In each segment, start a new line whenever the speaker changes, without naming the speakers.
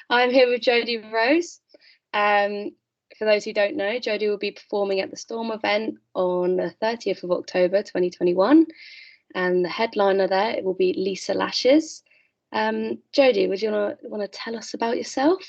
I'm here with Jodie Rose. For those who don't know, Jodie will be performing at the Storm event on the 30th of October 2021, and the headliner there it will be Lisa Lashes. Jodie, would you want to tell us about yourself?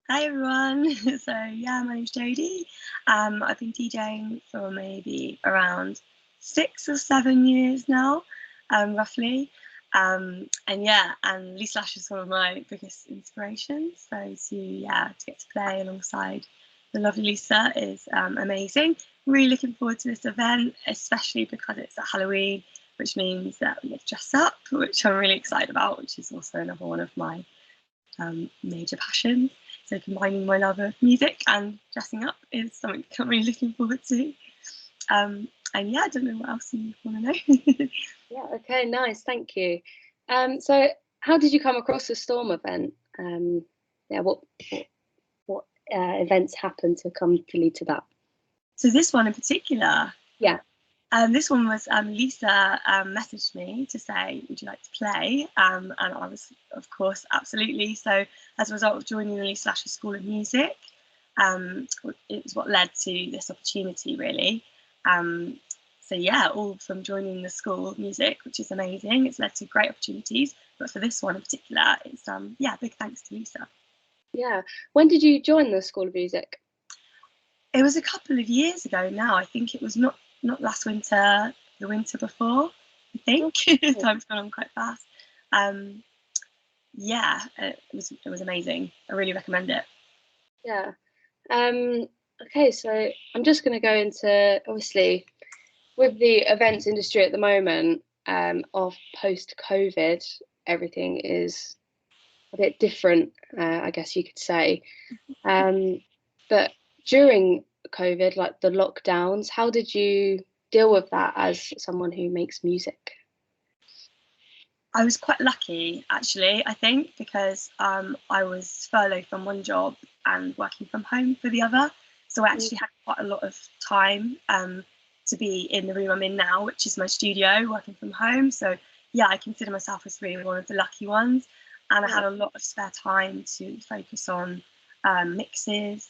Hi everyone. So my name's Jodie. I've been DJing for maybe around 6 or 7 years now, roughly. And Lisa Lash is one of my biggest inspirations. So to get to play alongside the lovely Lisa is amazing. Really looking forward to this event, especially because it's at Halloween, which means that we get to dress up, which I'm really excited about, which is also another one of my major passions. So combining my love of music and dressing up is something I'm really looking forward to. I don't know what else you want to know.
Yeah, okay, nice, thank you. So how did you come across the Storm event? What events happened to come to lead to that?
So this one in particular?
Yeah.
This one was Lisa messaged me to say, would you like to play? And I was, of course, absolutely. So as a result of joining the Lisa Lashes School of Music, it was what led to this opportunity, really. All from joining the School of Music, which is amazing. It's led to great opportunities. But for this one in particular, it's big thanks to Lisa.
Yeah. When did you join the School of Music?
It was a couple of years ago now. I think it was not last winter, the winter before, I think. Oh. Time's gone on quite fast. It was amazing. I really recommend it.
Yeah. Okay, so I'm just going to go into, obviously, with the events industry at the moment, of post-COVID, everything is a bit different, I guess you could say. But during COVID, like the lockdowns, how did you deal with that as someone who makes music?
I was quite lucky, actually, I think, because I was furloughed from one job and working from home for the other. So I actually had quite a lot of time to be in the room I'm in now, which is my studio, working from home. So I consider myself as really one of the lucky ones. And I had a lot of spare time to focus on mixes,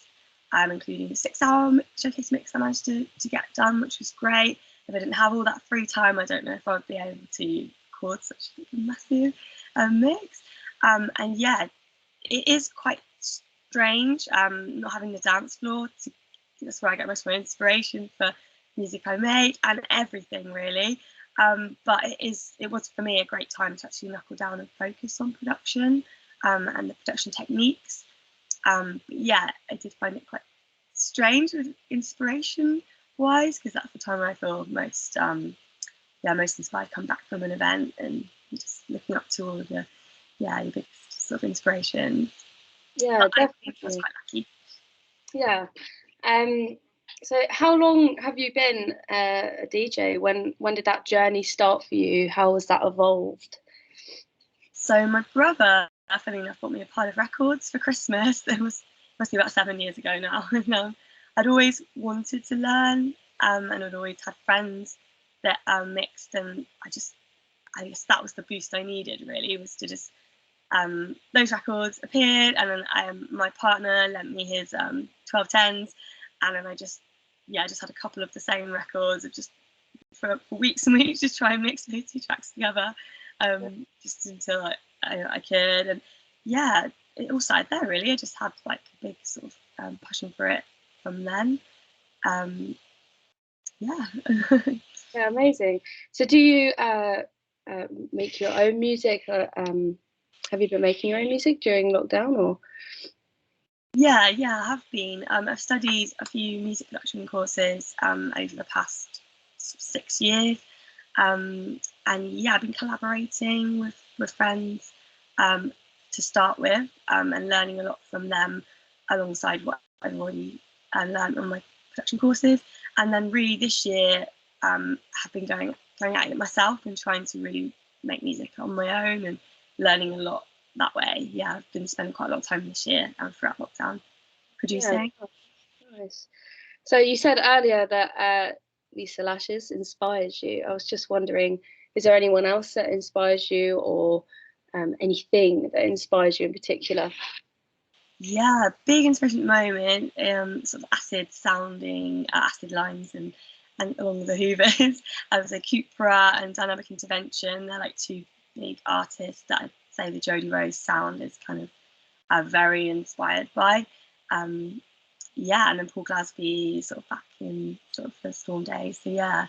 including the 6-hour showcase mix I managed to get done, which was great. If I didn't have all that free time, I don't know if I'd be able to record such a massive mix. It is quite strange not having the dance floor. That's where I get most of my inspiration for music I make and everything, really. But it was for me a great time to actually knuckle down and focus on production and the production techniques. I did find it quite strange with inspiration wise, because that's the time I feel most most inspired to come back from an event and just looking up to all of the big sort of inspirations.
Yeah, definitely.
I was quite lucky.
Yeah. So how long have you been a DJ? When did that journey start for you? How has that evolved?
So my brother, funny enough, bought me a pile of records for Christmas. It must be about 7 years ago now. I'd always wanted to learn, and I'd always had friends that mixed, and I guess that was the boost I needed, really, was to just those records appeared, and then my partner lent me his 1210s, and then I just had a couple of the same records, of just for weeks and weeks, just try and mix those two tracks together, just until I could, and it all started there, really. I just had like a big sort of passion for it from then.
Yeah, amazing. So do you make your own music, or have you been making your own music during lockdown, or?
I have been. I've studied a few music production courses over the past 6 years, and I've been collaborating with friends to start with, and learning a lot from them alongside what I've already learned on my production courses. And then really this year have been going at it myself and trying to really make music on my own and learning a lot that way. I've been spending quite a lot of time this year throughout lockdown producing.
Yeah, nice. So you said earlier that Lisa Lashes inspires you. I was just wondering, is there anyone else that inspires you, or anything that inspires you in particular?
Yeah, big inspiration at the moment, sort of acid sounding, acid lines and along with the Hoovers. I would say Cupra and Dynamic Intervention. They're like two big artists that I'd say the Jodie Rose sound is kind of very inspired by. Yeah, and then Paul Glasby sort of back in sort of the Storm days. So yeah,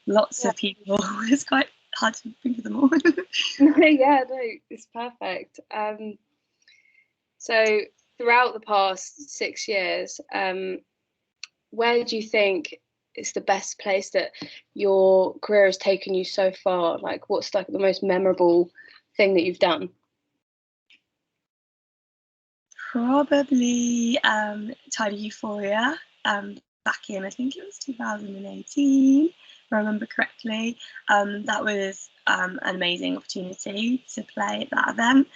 lots of people. It's quite hard to think of them all.
Yeah, no, it's perfect. So throughout the past 6 years, where do you think is the best place that your career has taken you so far? Like, what's like the most memorable thing that you've done?
Probably Tidy Euphoria, back in, I think it was 2018, if I remember correctly. That was an amazing opportunity to play at that event,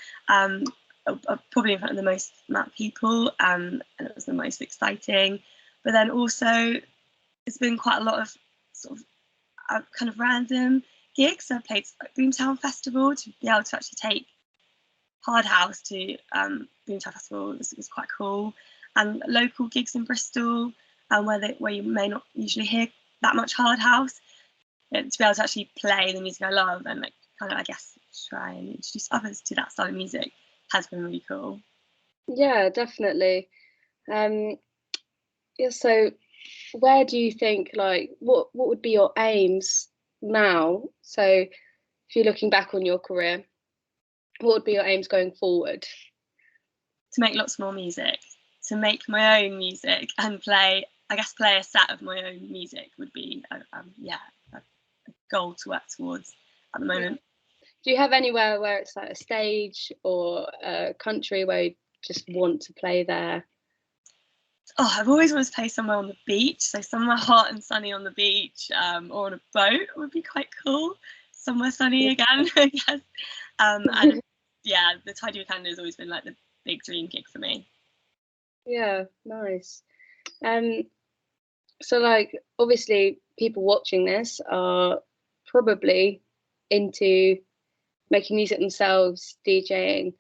probably in front of the most amount of people, and it was the most exciting. But then also, it's been quite a lot of sort of kind of random gigs. I played at Boomtown Festival to be able to actually take Hard House to Boomtown Festival was quite cool, and local gigs in Bristol, where you may not usually hear that much Hard House, to be able to actually play the music I love and like kind of, I guess, try and introduce others to that style of music has been really cool.
Yeah, definitely. Yeah, so where do you think, like, what would be your aims now? So if you're looking back on your career, what would be your aims going forward?
To make lots more music, to make my own music and play a set of my own music would be a goal to work towards at the moment.
Do you have anywhere where it's like a stage or a country where you just want to play there?
Oh, I've always wanted to play somewhere on the beach, so somewhere hot and sunny on the beach, or on a boat would be quite cool. Somewhere sunny again, I guess. And yeah, the Tidy Weekend has always been like the big dream gig for me.
Yeah, nice. So like obviously people watching this are probably into making music themselves, DJing.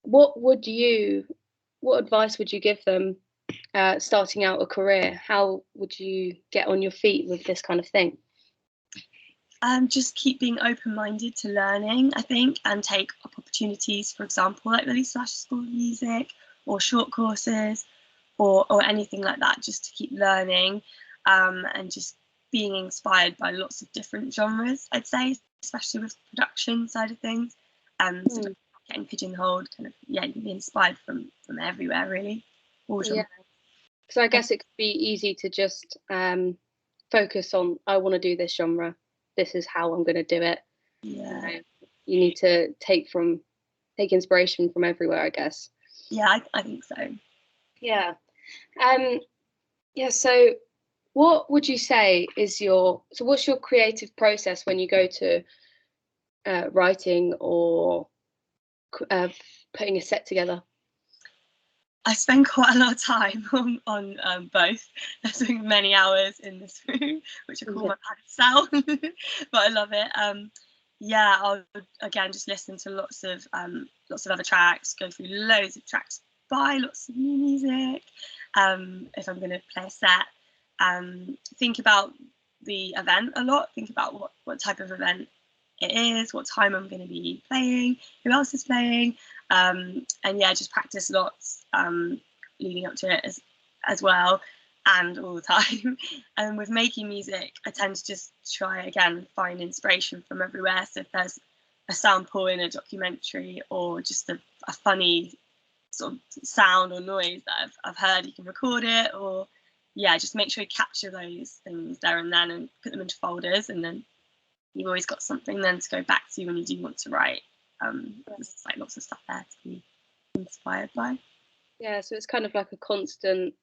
What advice would you give them starting out a career? How would you get on your feet with this kind of thing?
Just keep being open-minded to learning, I think, and take up opportunities, for example, like the Leeds School of Music or short courses or anything like that, just to keep learning, and just being inspired by lots of different genres, I'd say, especially with the production side of things. So getting pigeonholed, kind of, yeah, you can be inspired from everywhere, really.
Yeah, because I guess it could be easy to just focus on, I want to do this genre, this is how I'm going to do it.
Yeah,
you need to take inspiration from everywhere, I guess.
Yeah, I think so.
Yeah. Yeah, so what would you say is what's your creative process when you go to writing or putting a set together?
I spend quite a lot of time on both. I spend many hours in this room, which I call my panic cell, but I love it. Yeah, I'll again just listen to lots of other tracks, go through loads of tracks, buy lots of new music. If I'm going to play a set, think about the event a lot. Think about what type of event it is, what time I'm going to be playing, who else is playing, and yeah, just practice lots leading up to it as well, and all the time. And with making music, I tend to just try again find inspiration from everywhere. So if there's a sample in a documentary or just a funny sort of sound or noise that I've heard, you can record it, or yeah, just make sure you capture those things there and then and put them into folders, and then you've always got something then to go back to when you do want to write. There's like lots of stuff there to be inspired by.
Yeah, so it's kind of like a constant,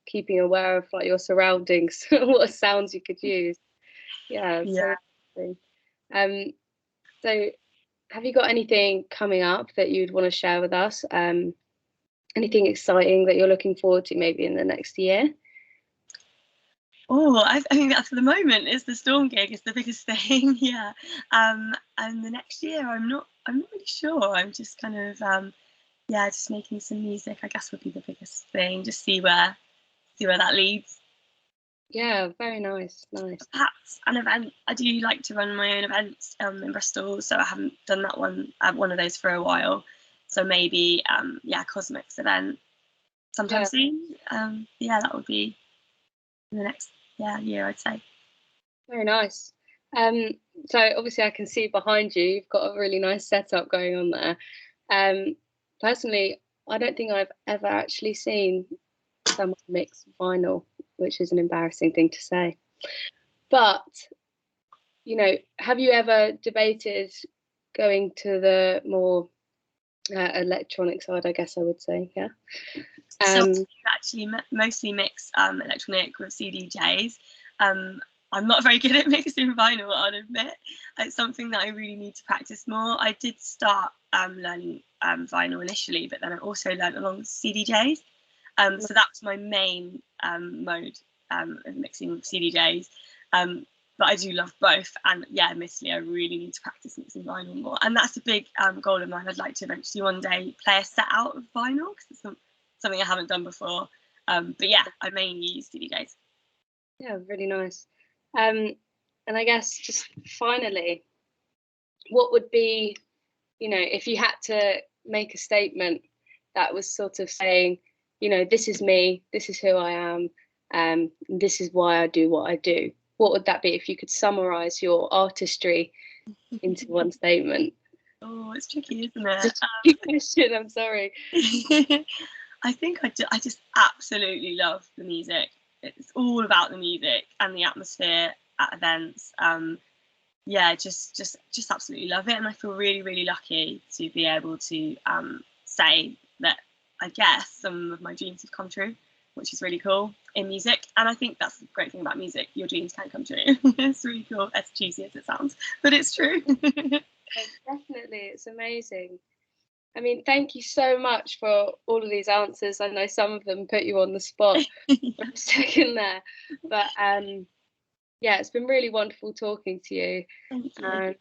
keeping aware of like your surroundings, what sounds you could use. Yeah. So so have you got anything coming up that you'd want to share with us? Anything exciting that you're looking forward to maybe in the next year?
Oh, I mean, for the moment, is the Storm gig is the biggest thing. Yeah, and the next year, I'm I'm not really sure. I'm just kind of yeah, just making some music, I guess, would be the biggest thing. Just see where that leads.
Yeah, very nice.
Perhaps an event. I do like to run my own events in Bristol, so I haven't done that one of those for a while. So maybe yeah, Cosmic's event sometime soon. Yeah, that would be in the next year, I'd say.
Very nice. So obviously I can see behind you, you've got a really nice setup going on there. Personally, I don't think I've ever actually seen someone mix vinyl, which is an embarrassing thing to say. But, have you ever debated going to the more electronic side, I guess I would say, yeah?
So I actually mostly mix electronic with CDJs. I'm not very good at mixing vinyl, I'll admit. It's something that I really need to practice more. I did start learning vinyl initially, but then I also learned along with CDJs. So that's my main mode of mixing with CDJs. But I do love both, and yeah, admittedly, I really need to practice mixing vinyl more. And that's a big goal of mine. I'd like to eventually one day play a set out of vinyl, because it's something I haven't done before. But yeah, I mainly use CDJs.
Yeah, really nice. And I guess just finally, what would be, if you had to make a statement that was sort of saying, this is me, this is who I am, this is why I do what I do. What would that be if you could summarize your artistry into one statement?
Oh, it's tricky, isn't it?
It's a tricky question, I'm sorry.
I think I just absolutely love the music. It's all about the music and the atmosphere at events. Yeah, just absolutely love it, and I feel really, really lucky to be able to say that I guess some of my dreams have come true, which is really cool in music. And I think that's the great thing about music: your dreams can come true. It's really cool, as cheesy as it sounds, but it's true.
Definitely, it's amazing. I mean, thank you so much for all of these answers. I know some of them put you on the spot for a second there, but yeah, it's been really wonderful talking to you.
Thank you.
And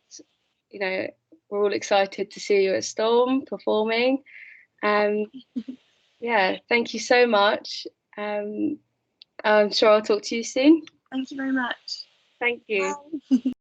we're all excited to see you at Storm performing. Yeah, thank you so much. I'm sure I'll talk to you soon.
Thank you very much.
Thank you.
Bye.